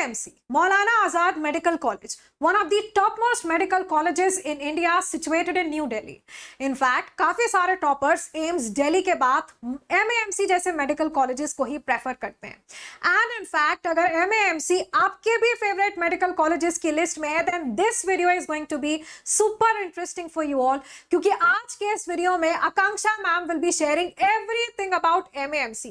MAMC, Maulana Azad Medical College, one of the topmost medical colleges in India, situated in New Delhi. In fact, काफी सारे toppers AIIMS Delhi के बाद MAMC जैसे medical colleges को ही prefer करते हैं. And in fact अगर MAMC आपके भी फेवरेट मेडिकल कॉलेजेस की लिस्ट में है, then this video is going to be super interesting for you all, क्योंकि आज के इस वीडियो में Akanksha ma'am will be sharing everything about MAMC,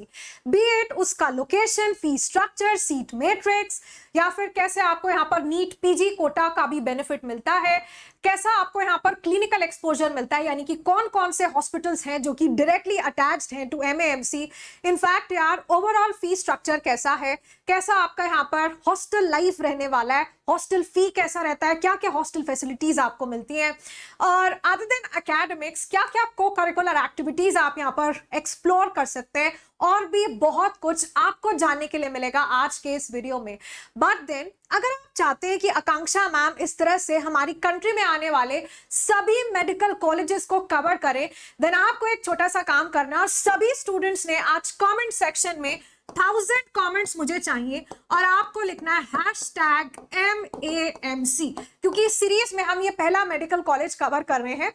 be it उसका location, fee structure, seat matrix, या फिर कैसे आपको यहाँ पर नीट पीजी कोटा का भी बेनिफिट मिलता है, कैसा आपको यहाँ पर क्लिनिकल एक्सपोजर मिलता है, यानी कि कौन कौन से हॉस्पिटल्स हैं जो कि डायरेक्टली अटैच्ड हैं टू MAMC. इनफैक्ट यार ओवरऑल फी स्ट्रक्चर कैसा है, कैसा आपका यहाँ पर हॉस्टल लाइफ रहने वाला है, हॉस्टल फी कैसा रहता है, क्या क्या हॉस्टल फैसिलिटीज आपको मिलती हैं, और अदर देन एकेडमिक्स क्या क्या को करिकुलर एक्टिविटीज आप यहाँ पर एक्सप्लोर कर सकते हैं, और भी बहुत कुछ आपको जानने के लिए मिलेगा आज के इस वीडियो में. बट देन अगर आप चाहते हैं कि आकांक्षा मैम इस तरह से हमारी कंट्री में आने वाले सभी मेडिकल कॉलेजेस को कवर करें, देन आपको एक छोटा सा काम करना है. सभी स्टूडेंट्स ने आज कमेंट सेक्शन में 1000 कमेंट्स मुझे चाहिए और आपको लिखना है #MAMC, क्योंकि इस सीरीज में हम ये पहला मेडिकल कॉलेज कवर कर रहे हैं.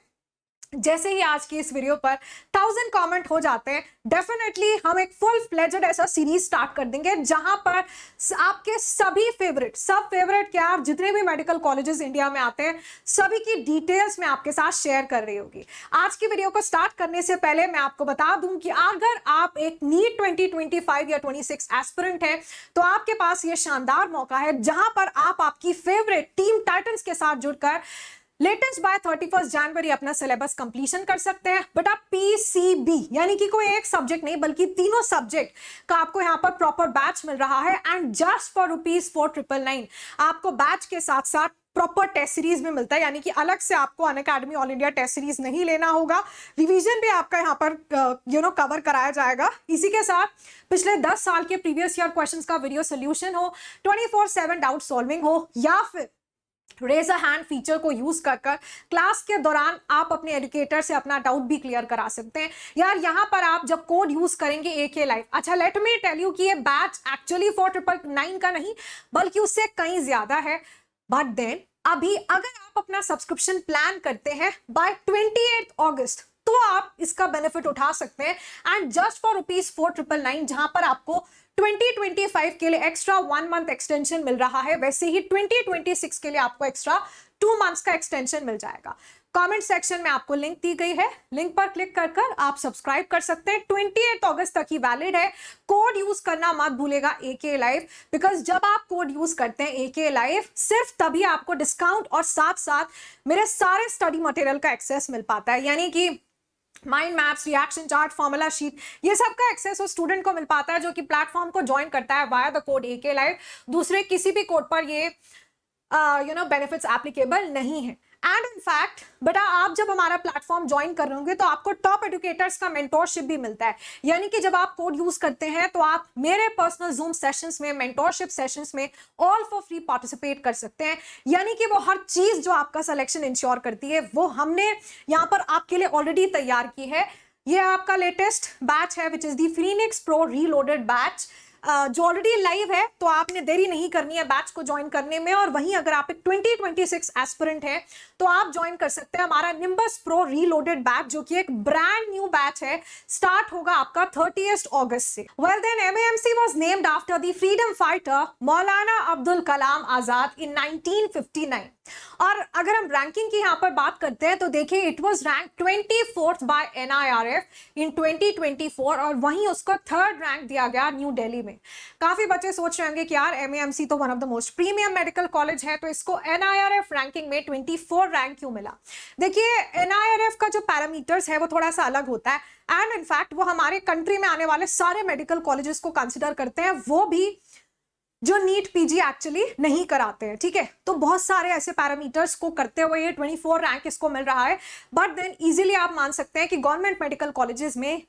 जैसे ही आज की इस वीडियो पर 1000 कमेंट हो जाते हैं, डेफिनेटली हम एक फुल फ्लेजेड ऐसा सीरीज स्टार्ट कर देंगे जहां पर आपके सभी फेवरेट क्या जितने भी मेडिकल कॉलेजेस इंडिया में आते हैं सभी की डिटेल्स मैं आपके साथ शेयर कर रही होगी. आज की वीडियो को स्टार्ट करने से पहले मैं आपको बता दूं कि अगर आप एक नीट 2025 या 26 एस्पिरेंट है तो आपके पास ये शानदार मौका है जहां पर आप आपकी फेवरेट टीम टाइटंस के साथ जुड़कर लेटेस्ट बाय 31 जनवरी अपना सिलेबस कंप्लीशन कर सकते हैं. बट आप PCB यानी कि कोई एक सब्जेक्ट नहीं बल्कि तीनों सब्जेक्ट का आपको यहाँ पर प्रॉपर बैच मिल रहा है, एंड जस्ट फॉर ₹4999 आपको बैच के साथ साथ प्रॉपर टेस्ट सीरीज भी मिलता है, यानी कि अलग से आपको Unacademy all India test series नहीं लेना होगा. रिवीजन भी आपका यहाँ पर कवर कराया जाएगा. इसी के साथ पिछले 10 साल के प्रीवियस ईयर क्वेश्चंस का वीडियो सोल्यूशन हो, 24/7 डाउट सॉल्विंग हो, या फिर रेज अ हैंड फीचर को यूज कर क्लास के दौरान आप अपने एजुकेटर से अपना डाउट भी क्लियर करा सकते हैं. यार यहाँ पर आप जब कोड यूज करेंगे AK लाइव, अच्छा लेट मी टेल यू कि ये बैच एक्चुअली 4999 का नहीं बल्कि उससे कहीं ज्यादा है. बट देन अभी अगर आप अपना सब्सक्रिप्शन प्लान करते हैं बाय 28 अगस्त तो आप इसका बेनिफिट उठा सकते हैं, एंड जस्ट फॉर ₹4999 जहां पर आपको 2025 के लिए एक्स्ट्रा 1 मंथ एक्सटेंशन मिल रहा है, वैसे ही 2026 के लिए आपको एक्स्ट्रा 2 मंथ्स का एक्सटेंशन मिल जाएगा. कमेंट सेक्शन में आपको लिंक दी गई है, लिंक पर क्लिक कर आप सब्सक्राइब कर सकते हैं. 28 अगस्त तक ही वैलिड है. कोड यूज करना मत भूलेगा AK लाइव, बिकॉज जब आप कोड यूज करते हैं AK लाइव सिर्फ तभी आपको डिस्काउंट और साथ साथ मेरे सारे स्टडी मटेरियल का एक्सेस मिल पाता है, यानी कि mind maps, reaction chart, formula sheet, ये सब का एक्सेस उस स्टूडेंट को मिल पाता है जो कि प्लेटफॉर्म को ज्वाइन करता है via the code AK live. दूसरे किसी भी कोड पर ये बेनिफिट्स एप्लीकेबल नहीं है. एंड इन फैक्ट बेटा आप जब हमारा प्लेटफॉर्म ज्वाइन कर रहे होंगे तो आपको टॉप एजुकेटर्स का मेंटोरशिप भी मिलता है, यानी कि जब आप कोड यूज करते हैं तो आप मेरे पर्सनल जूम सेशंस में, मेंटोरशिप सेशंस में ऑल फॉर फ्री पार्टिसिपेट कर सकते हैं. यानी कि वो हर चीज जो आपका सिलेक्शन इंश्योर करती है वो हमने यहाँ पर आपके लिए ऑलरेडी तैयार की है. ये आपका लेटेस्ट बैच है which is the Phoenix pro reloaded batch, जो ऑलरेडी लाइव है, तो आपने देरी नहीं करनी है बैच को ज्वाइन करने में. और वहीं अगर आप एक 2026 एस्पिरेंट हैं तो आप ज्वाइन कर सकते हैं हमारा निम्बस प्रो रीलोडेड बैच, जो कि एक ब्रांड न्यू बैच है. स्टार्ट होगा आपका 30 अगस्त से. Well then MAMC was named after the freedom fighter Maulana Abdul Kalam Azad इन 1959. और अगर हम रैंकिंग की यहाँ पर बात करते हैं तो देखिए it was rank 24th by NIRF in 2024, और वहीं उसको 3rd रैंक दिया गया न्यू दिल्ली में. काफी बच्चे सोच रहे होंगे कि यार MAMC तो one of the most premium medical college है, तो इसको NIRF रैंकिंग में 24 रैंक क्यों मिला. देखिए NIRF का जो पैरामीटर्स है वो थोड़ा सा अलग होता है, एंड इनफैक्ट वो हमारे कंट्री में आने वाले सारे मेडिकल कॉलेजेस को कंसिडर करते हैं, वो भी जो नीट पीजी एक्चुअली नहीं कराते हैं. ठीक है, तो बहुत सारे ऐसे पैरामीटर्स को करते हुए ये 24 रैंक इसको मिल रहा है. बट देन इजीली आप मान सकते हैं कि गवर्नमेंट मेडिकल कॉलेजेस में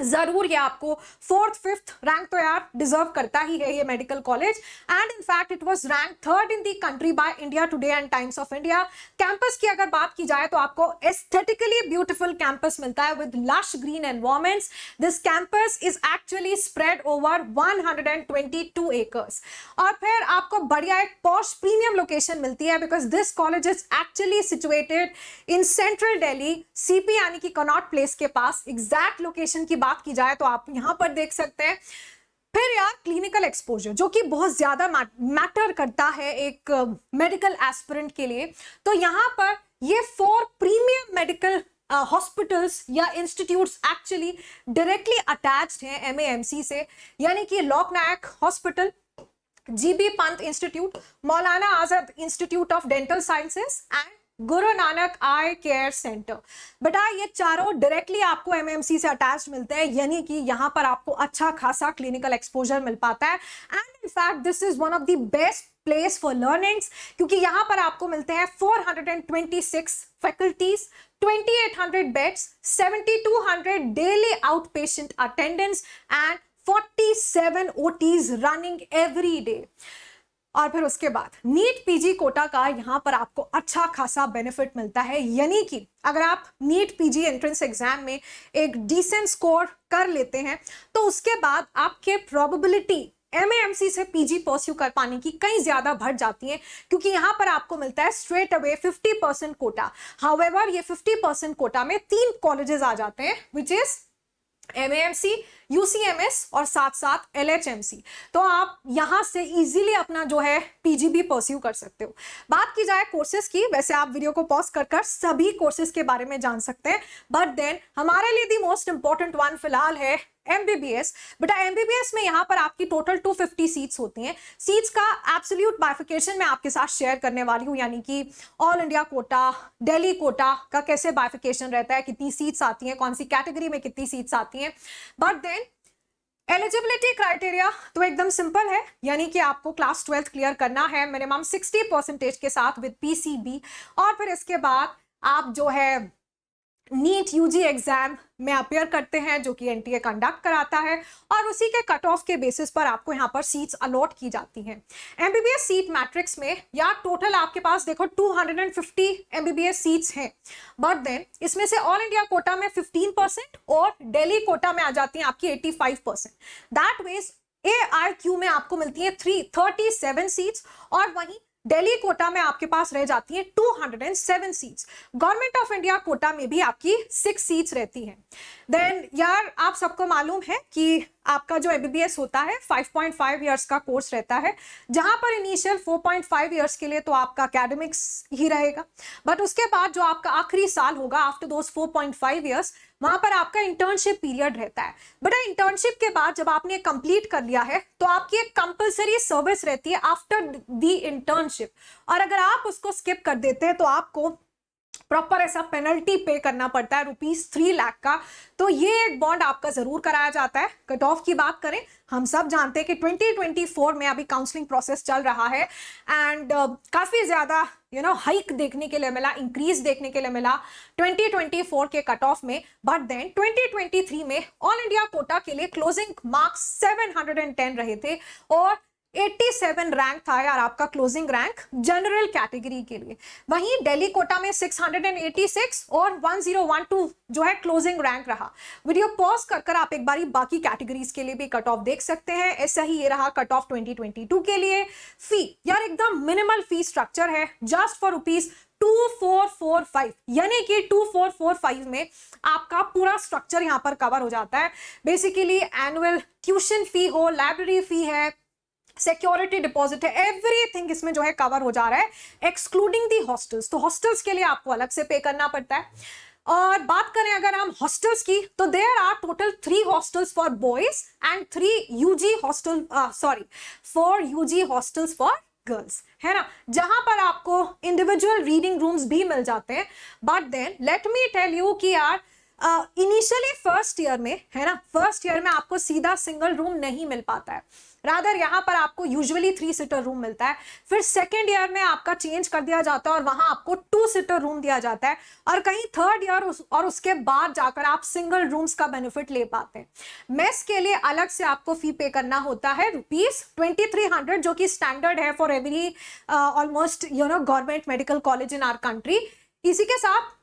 जरूर ये आपको 4th 5th रैंक तो यार डिजर्व करता ही है ये medical college. And in fact it was rank 3rd in the country by India today and times of India. Campus की अगर बात की जाए तो आपको एस्थेटिकली ब्यूटीफुल कैंपस मिलता है with lush green environments. This campus is actually spread over 122 acres. और फिर आपको बढ़िया एक पॉश प्रीमियम लोकेशन मिलती है because this college is actually situated in central Delhi, CP यानी कि कनॉट प्लेस के पास। एग्जैक्ट लोकेशन की बात की जाए तो आप यहां पर देख सकते हैं। फिर यार क्लिनिकल एक्सपोजर जो कि बहुत ज्यादा मैटर करता है एक मेडिकल एस्पिरेंट के लिए, तो यहां पर ये 4 प्रीमियम मेडिकल हॉस्पिटल्स या इंस्टीट्यूट्स एक्चुअली डायरेक्टली अटैच्ड हैं एमएएमसी से, यानी कि Loknayak hospital, GB Pant institute, Maulana Azad institute of dental sciences and Guru Nanak I care centre. बेटा ये चारों डायरेक्टली आपको एमएमसी से अटैच मिलते हैं, यानी कि यहाँ पर आपको अच्छा खासा क्लिनिकल एक्सपोजर मिल पाता है। And in fact this is one of the best place for learnings, क्योंकि यहाँ पर आपको मिलते हैं 426 faculties, 2800 beds, 7200 daily out patient attendance and 47 OTs running every day. और फिर उसके बाद नीट पीजी कोटा का यहाँ पर आपको अच्छा खासा बेनिफिट मिलता है, यानी कि अगर आप नीट पीजी एंट्रेंस एग्जाम में एक डिसेंट स्कोर कर लेते हैं तो उसके बाद आपके प्रोबेबिलिटी एमएएमसी से पीजी परस्यू कर पाने की कई ज्यादा बढ़ जाती है, क्योंकि यहां पर आपको मिलता है स्ट्रेट अवे 50% कोटा। हाउएवर ये 50% कोटा में 3 कॉलेजेस आ जाते हैं विच इज एमएएमसी, यूसीएमएस और साथ साथ एलएचएमसी। तो आप यहां से इजीली अपना जो है पीजीबी परस्यू कर सकते हो। बात की जाए कोर्सेज की, वैसे आप वीडियो को पॉज कर सभी कोर्सेज के बारे में जान सकते हैं, बट देन हमारे लिए दी मोस्ट इंपॉर्टेंट वन फिलहाल है एमबीबीएस। बेटा एमबीबीएस में यहाँ पर आपकी टोटल 250 सीट्स होती हैं। सीट्स का एब्सोल्यूट बाइफिकेशन मैं आपके साथ शेयर करने वाली हूँ, यानी कि all India quota, Delhi quota का कैसे बाइफिकेशन रहता है, कितनी सीट्स आती हैं, कौन सी कैटेगरी में कितनी सीट्स आती हैं। बट देन एलिजिबिलिटी क्राइटेरिया तो एकदम सिंपल है, यानी कि आपको क्लास 12th क्लियर करना है मिनिमम 60% के साथ विद पीसीबी, और फिर इसके बाद आप जो है नीट यूजी एग्जाम में अपेयर करते हैं जो कि एनटीए कंडक्ट कराता है, और उसी के कट ऑफ के बेसिस पर आपको यहाँ पर सीट्स अलॉट की जाती हैं। एमबीबीएस सीट मैट्रिक्स में या टोटल आपके पास देखो 250 एमबीबीएस सीट्स हैं, बट देन इसमें से ऑल इंडिया कोटा में 15% और दिल्ली कोटा में आ जाती हैं आपकी 85%। दैट मींस एआईक्यू में आपको मिलती है 37 सीट्स, और वहीं दिल्ली कोटा में आपके पास रह जाती हैं 207 seats. Government of India quota में भी आपकी 6 सीट्स रहती हैं। देन यार आप सबको मालूम है कि आपका जो एमबीबीएस होता है 5.5 इयर्स का कोर्स रहता है, जहां पर इनिशियल 4.5 इयर्स के लिए तो आपका एकेडमिक्स ही रहेगा, बट उसके बाद जो आपका आखिरी साल होगा आफ्टर दोस 4.5 इयर्स, वहां पर आपका इंटर्नशिप पीरियड रहता है। बट इंटर्नशिप के बाद जब आपने कंप्लीट कर लिया है तो आपकी एक कंपलसरी सर्विस रहती है आफ्टर द इंटर्नशिप, और अगर आप उसको स्किप कर देते हैं तो आपको प्रॉपर ऐसा पेनल्टी पे करना पड़ता है ₹3 लाख का। तो ये एक बॉन्ड आपका जरूर कराया जाता है। कट ऑफ की बात करें, हम सब जानते हैं कि 2024 में अभी काउंसलिंग प्रोसेस चल रहा है, एंड काफी ज्यादा हाइक देखने के लिए मिला, इंक्रीज देखने के लिए मिला 2024 के कट ऑफ में। बट देन 2023 में ऑल इंडिया कोटा के लिए क्लोजिंग मार्क्स 710 रहे थे, और 87 रैंक था यार आपका क्लोजिंग रैंक जनरल कैटेगरी के लिए। वहीं दिल्ली कोटा में 686 और 1012 जो है क्लोजिंग रैंक रहा। वीडियो पॉज कर आप एक बारी बाकी कैटेगरीज के लिए भी कट ऑफ देख सकते हैं। ऐसा ही ये रहा कट ऑफ 2022 के लिए। फी यार एकदम मिनिमल फी स्ट्रक्चर है, जस्ट फॉर ₹2445, यानी कि 2445 में आपका पूरा स्ट्रक्चर यहां पर कवर हो जाता है। बेसिकली एनुअल ट्यूशन फी हो, लाइब्रेरी फी है, सिक्योरिटी डिपॉजिट है, एवरीथिंग इसमें जो है कवर हो जा रहा है, एक्सक्लूडिंग दी हॉस्टल्स। तो हॉस्टल्स के लिए आपको अलग से पे करना पड़ता है। और बात करें अगर हम हॉस्टल्स की, तो there are total 3 hostels for boys and 3 UG hostel 4 UG hostels for girls, है ना, जहां पर आपको इंडिविजुअल रीडिंग रूम्स भी मिल जाते हैं। But then let me tell you कि यार इनिशियली फर्स्ट ईयर में, है ना, फर्स्ट ईयर में आपको सीधा सिंगल रूम नहीं मिल पाता है। रादर यहाँ पर आपको यूजुअली 3 सीटर रूम मिलता है, फिर सेकेंड ईयर में आपका चेंज कर दिया जाता है और वहां आपको 2 सीटर रूम दिया जाता है, और कहीं थर्ड ईयर और उसके बाद जाकर आप सिंगल रूम्स का बेनिफिट ले पाते हैं। मेस के लिए अलग से आपको फी पे करना होता है ₹2300, जो कि स्टैंडर्ड है for every almost government medical college in our country. इसी के साथ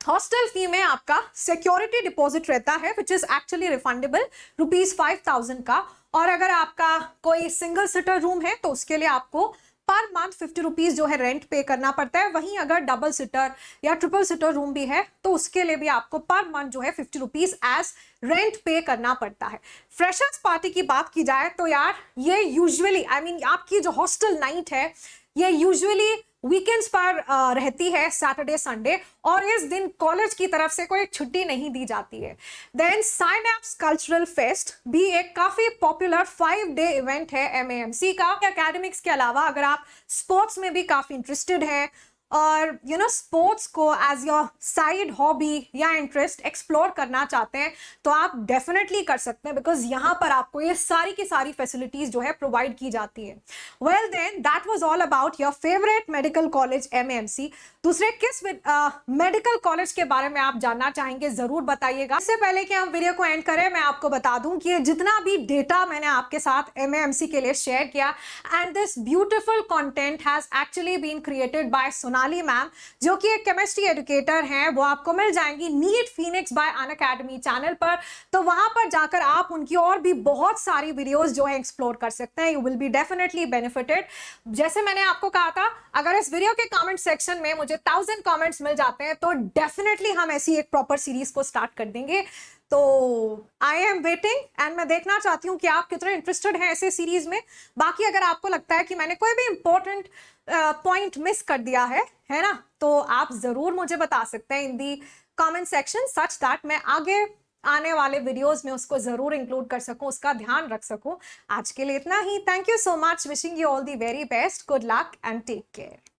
हॉस्टल फी में आपका सिक्योरिटी डिपॉजिट रहता है विच इज एक्चुअली रिफंडेबल ₹5000 का, और अगर आपका कोई सिंगल सीटर रूम है तो उसके लिए आपको पर मंथ ₹50 जो है रेंट पे करना पड़ता है। वहीं अगर डबल सीटर या ट्रिपल सीटर रूम भी है तो उसके लिए भी आपको पर मंथ जो है ₹50 एज रेंट पे करना पड़ता है। फ्रेशर्स पार्टी की बात की जाए तो यार ये यूजुअली आपकी जो हॉस्टल नाइट है ये यूजुअली वीकेंड्स पर रहती है, सैटरडे संडे, और इस दिन कॉलेज की तरफ से कोई छुट्टी नहीं दी जाती है। देन साइनेप्स कल्चरल फेस्ट भी एक काफी पॉपुलर 5-डे इवेंट है MAMC का। एकेडमिक्स के अलावा अगर आप स्पोर्ट्स में भी काफी इंटरेस्टेड हैं और स्पोर्ट्स को एज योर साइड हॉबी या इंटरेस्ट एक्सप्लोर करना चाहते हैं तो आप डेफिनेटली कर सकते हैं, बिकॉज यहाँ पर आपको ये सारी की सारी फैसिलिटीज जो है प्रोवाइड की जाती है। Well then that was all about your favourite medical college MAMC। दूसरे किस मेडिकल कॉलेज के बारे में आप जानना चाहेंगे जरूर बताइएगा। इससे पहले कि हम वीडियो को एंड करें मैं आपको बता दूं कि जितना भी डेटा मैंने आपके साथ MAMC के लिए शेयर किया, and this beautiful content has actually been created by Sonali ma'am, जो कि एक केमिस्ट्री एजुकेटर हैं। वो आपको मिल जाएंगी NEET Phoenix by Unacademy channel पर, तो वहां पर जाकर आप उनकी और भी बहुत सारी वीडियोस जो है एक्सप्लोर कर सकते हैं। You will be definitely benefited. जैसे मैंने आपको कहा था, अगर इस वीडियो के कमेंट सेक्शन में मुझे 1000 कमेंट्स मिल जाते हैं तो डेफिनेटली हम ऐसी एक प्रॉपर सीरीज को स्टार्ट कर देंगे। तो आई एम वेटिंग एंड मैं देखना चाहती हूँ कि आप कितने इंटरेस्टेड हैं ऐसे सीरीज में। बाकी अगर आपको लगता है कि मैंने कोई भी इंपॉर्टेंट पॉइंट मिस कर दिया है ना, तो आप जरूर मुझे बता सकते हैं इन दी कमेंट सेक्शन, सच दैट मैं आगे आने वाले वीडियोस में उसको जरूर इंक्लूड कर सकूं, उसका ध्यान रख सकूं। आज के लिए इतना ही। Thank you so much, wishing you all the very best, good luck and take care.